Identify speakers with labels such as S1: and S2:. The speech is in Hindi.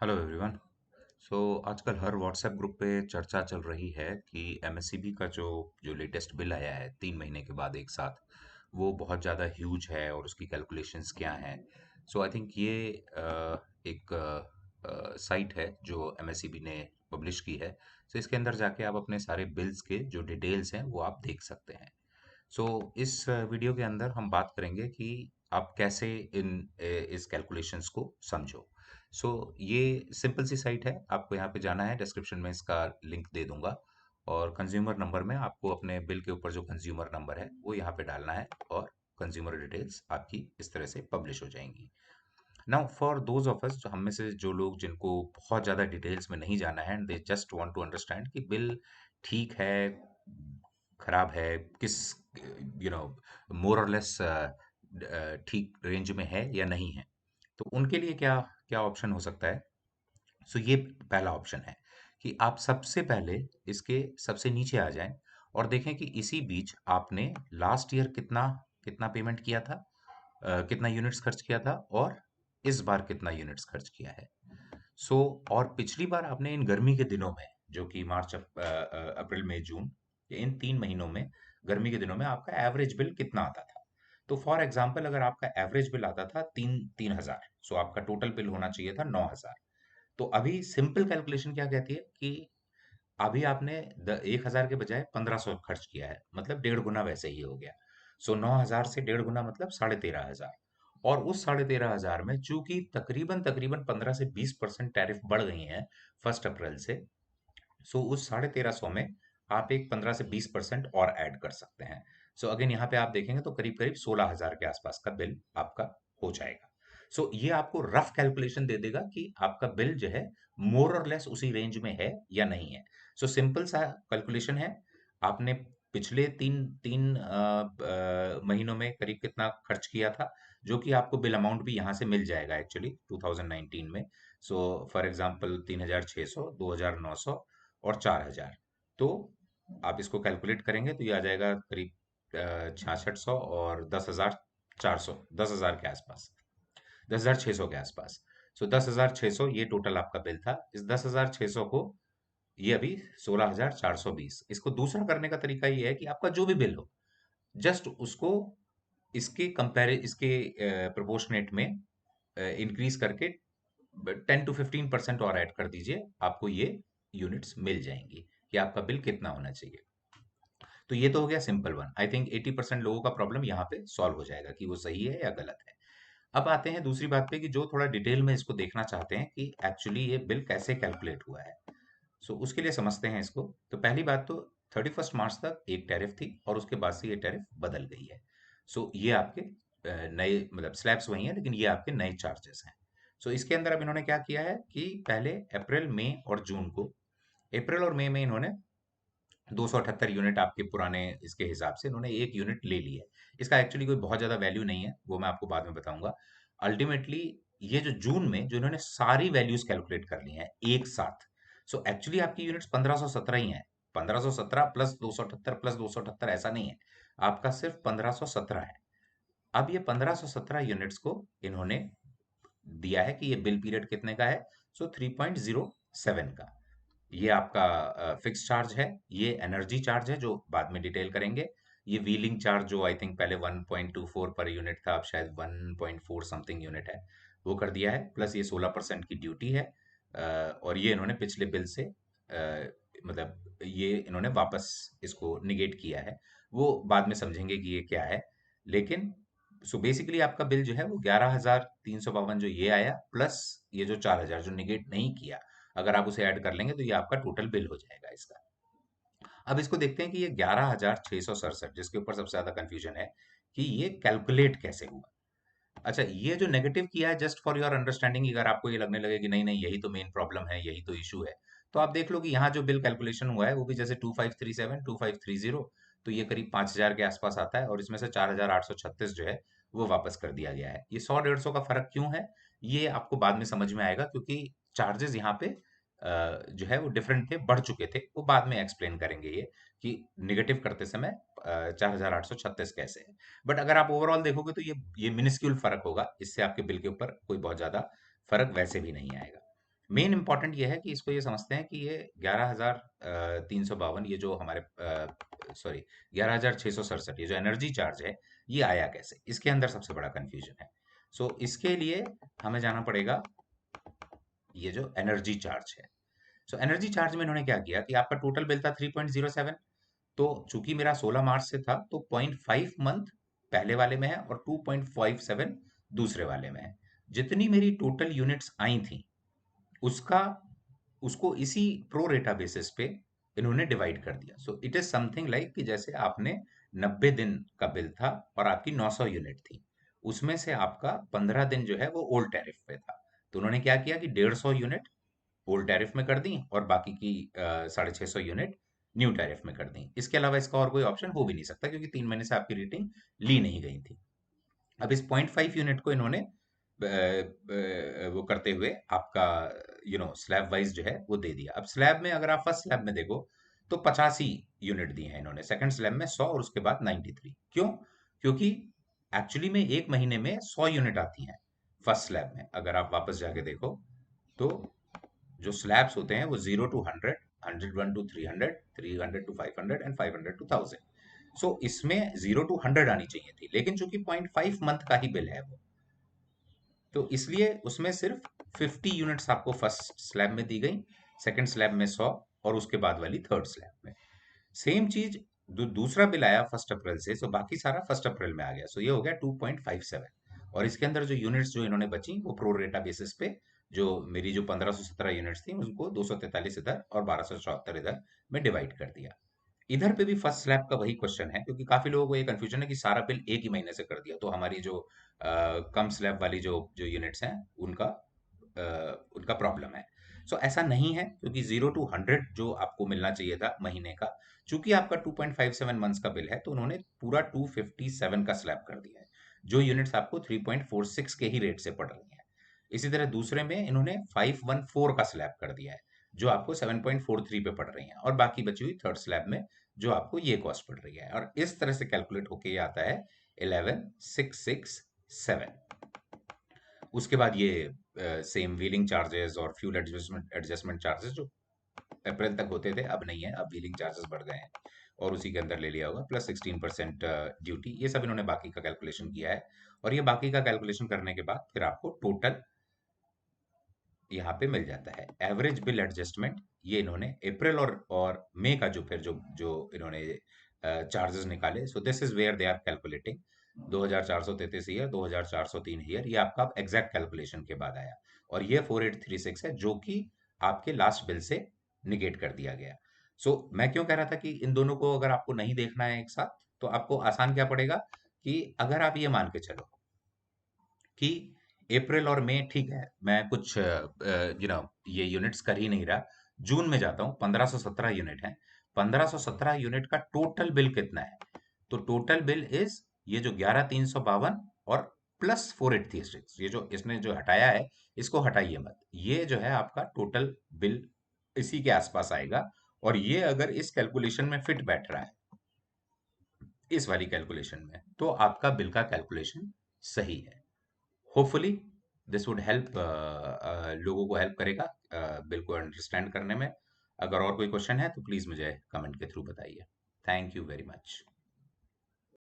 S1: Hello everyone. सो आजकल हर व्हाट्सएप ग्रुप पे चर्चा चल रही है कि एमएससीबी का जो जो लेटेस्ट बिल आया है 3 महीने के बाद एक साथ, वो बहुत ज़्यादा ह्यूज है और उसकी कैलकुलेशंस क्या हैं। सो आई थिंक ये एक साइट है जो एमएससीबी ने पब्लिश की है। सो इसके अंदर जाके आप अपने सारे बिल्स के जो डिटेल्स हैं वो आप देख सकते हैं। सो इस वीडियो के अंदर हम बात करेंगे कि आप कैसे इस कैलकुलेशंस को समझो। सो ये सिंपल सी साइट है, आपको यहाँ पे जाना है, डिस्क्रिप्शन में इसका लिंक दे दूंगा। और कंज्यूमर नंबर में आपको अपने बिल के ऊपर जो कंज्यूमर नंबर है वो यहाँ पे डालना है और कंज्यूमर डिटेल्स आपकी इस तरह से पब्लिश हो जाएंगी। Now for those of us, जो हम में से जो लोग जिनको बहुत ज़्यादा डिटेल्स में नहीं जाना है and they just want to understand कि बिल ठीक है, खराब है, किस मोर और लेस ठीक रेंज में है या नहीं है, तो उनके लिए क्या क्या ऑप्शन हो सकता है। सो ये पहला ऑप्शन है कि आप सबसे पहले इसके सबसे नीचे आ जाएं और देखें कि इसी बीच आपने लास्ट ईयर कितना कितना पेमेंट किया था, कितना यूनिट्स खर्च किया था, और इस बार कितना यूनिट्स खर्च किया है। सो और पिछली बार आपने इन गर्मी के दिनों में, जो कि मार्च अप्रैल मई जून, ये इन 3 महीनों में गर्मी के दिनों में आपका एवरेज बिल कितना आता था। तो फॉर एग्जाम्पल अगर आपका एवरेज बिल आता था 3,000, सो आपका टोटल बिल होना चाहिए था 9,000। तो अभी सिंपल कैलकुलेशन क्या कहती है कि अभी आपने 1,000 के बजाय 1,500 खर्च किया है, मतलब 1.5 गुना वैसे ही हो गया। सो 9,000 से 1.5 गुना मतलब 13,500। और उस 13,500 में चूंकि तकरीबन तकरीबन 15 से 20% टैरिफ बढ़ गई हैं 1 अप्रैल से, सो उस 13,500 में आप एक 15 से 20% और ऐड कर सकते हैं। सो अगेन यहाँ पे आप देखेंगे तो करीब करीब 16,000 के आसपास का बिल आपका हो जाएगा। सो ये आपको रफ कैलकुलेशन दे देगा कि आपका बिल जो है मोर और लेस उसी रेंज में है या नहीं है। सो सिंपल सा कैलकुलेशन है। आपने पिछले तीन तीन महीनों में करीब कितना खर्च किया था, जो कि आपको बिल अमाउंट भी यहाँ से मिल जाएगा एक्चुअली 2019 में। सो फॉर एग्जांपल 3,600, 2,900 और 4,000। तो आप इसको कैलकुलेट करेंगे तो ये आ जाएगा करीब 6,600 और 10,400, 10,000 के आसपास, 10,600 के आसपास। सो 10,600 ये टोटल आपका बिल था। इस 10,600 को ये अभी 16,420, इसको दूसरा करने का तरीका ये है कि आपका जो भी बिल हो, जस्ट उसको इसके प्रोपोर्शनेट में इंक्रीज करके 10 to 15% और ऐड कर दीजिए, आपको ये यूनिट्स मिल जाएंगी कि आपका बिल कितना होना चाहिए। तो ये तो हो गया सिंपल वन। आई थिंक 80% लोगों का प्रॉब्लम यहाँ पे सॉल्व हो जाएगा कि वो सही है या गलत है। अब आते हैं दूसरी बात पे कि जो थोड़ा डिटेल में इसको देखना चाहते हैं कि एक्चुअली ये बिल कैसे कैलकुलेट हुआ है। सो उसके लिए समझते हैं इसको। तो पहली बात तो 31 मार्च तक एक टैरिफ थी और उसके बाद से ये टैरिफ बदल गई है। सो ये आपके नए मतलब स्लैब्स वही हैं, लेकिन ये आपके नए चार्जेस हैं। सो इसके अंदर अब इन्होंने क्या किया है कि पहले अप्रैल मई और जून को, अप्रैल और मई में इन्होंने 278 यूनिट आपके पुराने इसके हिसाब से इन्होंने एक यूनिट ले ली है। इसका एक्चुअली कोई बहुत ज्यादा वैल्यू नहीं है, वो मैं आपको बाद में बताऊंगा। अल्टीमेटली ये जो जून में जो इन्होंने सारी वैल्यूज कैलकुलेट कर ली हैं एक साथ, सो एक्चुअली आपकी यूनिट्स 1,517 ही है। 1,517 प्लस 278 प्लस 278 ऐसा नहीं है, आपका सिर्फ 1,517 है। अब ये 1,517 यूनिट्स को इन्होंने दिया है कि ये बिल पीरियड कितने का है। सो 3.07 का ये आपका फिक्स चार्ज है। ये एनर्जी चार्ज है जो बाद में डिटेल करेंगे। ये व्हीलिंग चार्ज जो आई थिंक पहले 1.24 पर यूनिट था, अब शायद 1.4 समथिंग यूनिट है, वो कर दिया है। प्लस ये 16% की ड्यूटी है। और ये इन्होंने पिछले बिल से मतलब ये इन्होंने वापस इसको निगेट किया है। वो बाद में समझेंगे कि ये क्या है। लेकिन सो बेसिकली आपका बिल जो है वो 11,352 जो ये आया, प्लस ये जो 4,000 जो निगेट नहीं किया, अगर आप उसे ऐड कर लेंगे तो ये आपका टोटल बिल हो जाएगा इसका। अब इसको देखते हैं कि ये 11,667 जिसके ऊपर सबसे ज्यादा कंफ्यूजन है कि ये कैलकुलेट कैसे हुआ। अच्छा, ये जो नेगेटिव किया है जस्ट फॉर योर अंडरस्टैंडिंग, अगर आपको ये लगने लगे कि नहीं नहीं यही तो मेन प्रॉब्लम है, यही तो इशू है, तो आप देख लो कि यहाँ जो बिल कैलकुलेशन हुआ है वो भी जैसे 2537 2530, तो ये करीब 5,000 के आसपास आता है और इसमें से 4,836 जो है वो वापस कर दिया गया है। ये 100 150 का फर्क क्यों है, ये आपको बाद में समझ में आएगा, क्योंकि चार्जेस यहाँ पे जो है वो डिफरेंट थे, बढ़ चुके थे। वो बाद में एक्सप्लेन करेंगे ये कि निगेटिव करते समय 4,836 कैसे है। बट अगर आप ओवरऑल देखोगे तो ये मिनिस्क्यूल फर्क होगा, इससे आपके बिल के ऊपर कोई बहुत ज्यादा फर्क वैसे भी नहीं आएगा। मेन इंपॉर्टेंट ये है कि इसको ये समझते हैं कि ये 11,352, ये जो हमारे सॉरी 11,667, ये जो एनर्जी चार्ज है, ये आया कैसे, इसके अंदर सबसे बड़ा कंफ्यूजन है। सो इसके लिए हमें जाना पड़ेगा ये जो एनर्जी चार्ज है। सो एनर्जी चार्ज में इन्होंने क्या किया कि आपका टोटल बिल था 3.07, तो चूंकि मेरा 16 मार्च से था तो 0.5 मंथ पहले वाले में है और 2.57 दूसरे वाले में है। जितनी मेरी टोटल यूनिट्स आई थी उसका उसको इसी प्रो रेटा बेसिस पे इन्होंने डिवाइड कर दिया। So it is something like कि जैसे आपने 90 दिन का बिल था और आपकी 900 यूनिट थी, उसमें से आपका 15 दिन जो है वो ओल्ड टैरिफ पे था, तो उन्होंने क्या किया कि 150 यूनिट ओल्ड टैरिफ में कर दी और बाकी की 650 यूनिट न्यू टैरिफ में कर दी। इसके अलावा इसका और कोई ऑप्शन हो भी नहीं सकता क्योंकि 3 महीने से आपकी रेटिंग ली नहीं गई थी। अब इस 0.5 यूनिट को इन्होंने वो करते हुए आपका स्लैब वाइज जो है वो दे दिया। अब स्लैब में अगर आप फर्स्ट स्लैब में देखो तो 85 यूनिट दी हैं इन्होंने, सेकंड स्लैब में 100 और उसके बाद 93। क्यों? क्योंकि एक्चुअली में एक महीने में 100 यूनिट आती हैं फर्स्ट स्लैब में। अगर आप वापस जाके देखो तो जो स्लैब्स होते हैं वो 0 to 100, 101 to 300, 300 to 500 and 500 to 1000। सो इसमें 0 to 100 आनी चाहिए थी, लेकिन चूंकि 0.5 मंथ का ही बिल है वो, तो इसलिए उसमें सिर्फ 50 यूनिट्स आपको फर्स्ट स्लैब में दी गई, सेकंड स्लैब में 100 और उसके बाद वाली थर्ड स्लैब में। सेम चीज दूसरा बिल आया 1 अप्रैल से, सो बाकी सारा 1 अप्रैल में आ गया। सो ये हो गया 2.57, और इसके अंदर जो यूनिट्स जो इन्होंने बची वो प्रो रेटा बेसिस पे, जो मेरी जो 1517 यूनिट्स थी उनको 243 इधर और 1274 इधर में डिवाइड कर दिया। इधर पे भी फर्स्ट स्लैब का वही क्वेश्चन है, क्योंकि काफी लोगों को ये कंफ्यूजन है कि सारा बिल एक ही महीने से कर दिया तो हमारी जो कम स्लैब वाली जो जो यूनिट्स हैं उनका प्रॉब्लम है। सो ऐसा नहीं है, क्योंकि 0 to 100 जो आपको मिलना चाहिए था महीने का, चूंकि आपका 2.57 मंथ्स का बिल है तो उन्होंने पूरा 257 का स्लैब कर दिया है, जो यूनिट्स आपको 3.46 के ही रेट से पड़ रही हैं। इसी तरह दूसरे में इन्होंने 514 का स्लैब कर दिया है, जो आपको 7.43 पे पड़ रही है, और बाकी बची हुई थर्ड स्लैब में जो आपको ये कॉस्ट पड़ रही है, और इस तरह से कैलकुलेट होके ये आता है 11,667। उसके बाद ये सेम व्हीलिंग चार्जेस और फ्यूल एडजस्टमेंट एडजस्टमेंट चार्जेस जो अप्रैल तक होते थे अब नहीं है, अब व्हीलिंग चार्जेस बढ़ गए हैं और उसी के अंदर ले लिया होगा, प्लस 16% ड्यूटी, ये सब इन्होंने बाकी का कैलकुलेशन किया है। और ये बाकी का कैलकुलेशन करने के बाद फिर आपको टोटल यहाँ पे मिल जाता है एवरेज बिल एडजस्टमेंट। ये इन्होंने अप्रैल और मई का जो फिर जो जो इन्होंने चार्जेस निकाले, so this is where they are calculating 2433 year, 2403 year, ये आपका एग्जैक्ट कैलकुलेशन के बाद आया। और ये 4836 है जो कि आपके लास्ट बिल से निगेट कर दिया गया। सो मैं क्यों कह रहा था कि इन दोनों को अगर आपको नहीं देखना है एक साथ, तो आपको आसान क्या पड़ेगा कि अगर आप ये मान के चलो कि अप्रैल और मई ठीक है, मैं कुछ ये यूनिट्स कर ही नहीं रहा, जून में जाता हूँ, 1517 यूनिट है, 1517 यूनिट का टोटल बिल कितना है? तो टोटल बिल इज ये जो 11,352 और प्लस 4836, ये जो इसने जो हटाया है इसको हटाइए मत, ये जो है आपका टोटल बिल इसी के आसपास आएगा। और ये अगर इस कैलकुलेशन में फिट बैठ रहा है, इस वाली कैलकुलेशन में, तो आपका बिल का कैलकुलेशन सही है। होपफुली दिस वुड हेल्प, लोगों को हेल्प करेगा बिल को अंडरस्टैंड करने में। अगर और कोई क्वेश्चन है तो प्लीज मुझे कमेंट के थ्रू बताइए। Thank you very much.